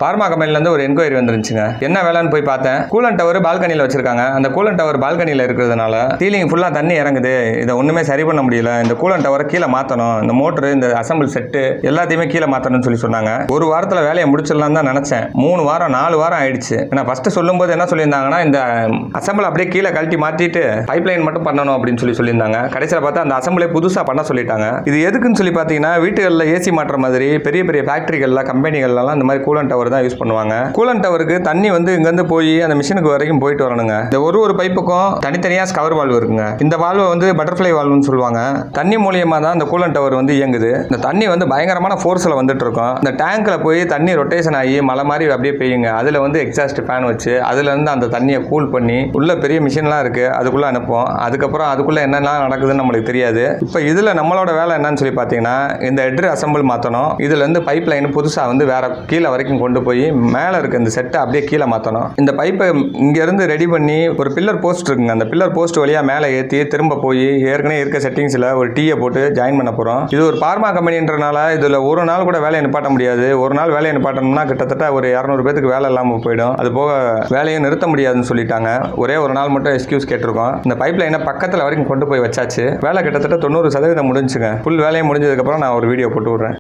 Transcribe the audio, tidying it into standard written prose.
Pharma கம்பெனிலேருந்து ஒரு enquiry வந்துருந்துச்சுங்க. என்ன வேலைன்னு போய் பார்த்தேன். கூலன் டவர் பால்கனியில் வச்சிருக்காங்க. அந்த கூலன் டவர் பால்கனியில் இருக்கிறதுனால சீலிங் ஃபுல்லாக தண்ணி இறங்குது. இதை ஒன்றுமே சரி பண்ண முடியல. இந்த கூலன் டவரை கீழே மாற்றணும். இந்த மோட்டரு, இந்த அசம்பிள் செட்டு எல்லாத்தையுமே கீழே மாற்றணும்னு சொல்லி சொன்னாங்க. ஒரு வாரத்தில் வேலையை முடிச்சிடலாம் தான் நினச்சேன். 3 வாரம் 4 வாரம் ஆயிடுச்சு. நான் ஃபஸ்ட்டு சொல்லும்போது என்ன சொல்லியிருந்தாங்கன்னா, இந்த அசம்பிள் அப்படியே கீழே கழட்டி மாற்றிட்டு பைப் லைன் மட்டும் பண்ணணும் அப்படின்னு சொல்லியிருந்தாங்க. கடைசியில் பார்த்தா அந்த அசம்பிளை புதுசாக பண்ண சொல்லிட்டாங்க. இது எதுக்குன்னு சொல்லி பார்த்தீங்கன்னா, வீட்டுகளில் ஏசி மாற்ற மாதிரி பெரிய பெரிய ஃபேக்ட்ரிகளில் கம்பெனிகள்லாம் இந்த மாதிரி கூலன் டவர் தான் யூஸ் பண்ணுவாங்க. கூலன் டவருக்கு தண்ணி வந்து இங்கிருந்து போய் அந்த மிஷினுக்கு வரைக்கும் போயிட்டு வரணுங்க. இந்த ஒரு பைப்புக்கும் தனித்தனியா ஸ்கவர் வால்வு இருக்குங்க. இந்த வால்வை வந்து பட்டர்ஃப்ளை வால்வுன்னு சொல்லுவாங்க. தண்ணி மூலியமா தான் இந்த கூலன் டவர் வந்து இயங்குது. இந்த தண்ணி வந்து பயங்கரமான ஃபோர்ஸ்ல வந்துட்டு இருக்கும். இந்த டேங்க்ல போய் தண்ணி ரொட்டேஷன் ஆகி மலை மாதிரி அப்படியே பெய்யுங்க. அதுல வந்து எக்ஸாஸ்ட் ஃபேன் வச்சு அதுல இருந்து அந்த தண்ணியை கூல் பண்ணி உள்ள பெரிய மிஷின்லாம் இருக்கு, அதுக்குள்ள அனுப்போம். அதுக்கப்புறம் அதுக்குள்ள என்னெல்லாம் நடக்குதுன்னு நம்மளுக்கு தெரியாது. இப்போ இதுல நம்மளோட வேலை என்னன்னு சொல்லி பார்த்தீங்கன்னா, இந்த ஹெட்ரு அசம்பிள் மாற்றணும். இதுல இருந்து பைப் லைன் புதுசா வந்து வேற கீழே வரைக்கும் கொண்டு போய் மேலே இருக்க இந்த செட்டை அப்படியே கீழே மாற்றணும். இந்த பைப்பை இங்கேருந்து ரெடி பண்ணி ஒரு பில்லர் போஸ்ட் இருக்குங்க. அந்த பில்லர் போஸ்ட் வழியாக மேலே ஏற்றி திரும்ப போய் ஏற்கனவே இருக்க செட்டிங்ஸில் ஒரு டீயை போட்டு ஜாயின் பண்ண போகிறோம். இது ஒரு பார்மா கம்பெனின்றனால இதில் ஒரு நாள் கூட வேலையை நிப்பாட்ட முடியாது. ஒரு நாள் வேலையை நிப்பாட்டணும்னா கிட்டத்தட்ட ஒரு 200 பேருக்கு வேலை இல்லாமல் போயிடும். அது போக வேலையை நிறுத்த முடியாதுன்னு சொல்லிட்டாங்க. ஒரே ஒரு நாள் மட்டும் எக்ஸ்கியூஸ் கேட்டிருக்கோம். இந்த பைப் லைனை பக்கத்தில் வரைக்கும் கொண்டு போய் வச்சாச்சு. வேலை கிட்டத்தட்ட 90% முடிஞ்சுங்க. ஃபுல் வேலையை முடிஞ்சதுக்கப்புறம் நான் ஒரு வீடியோ போட்டு விட்றேன்.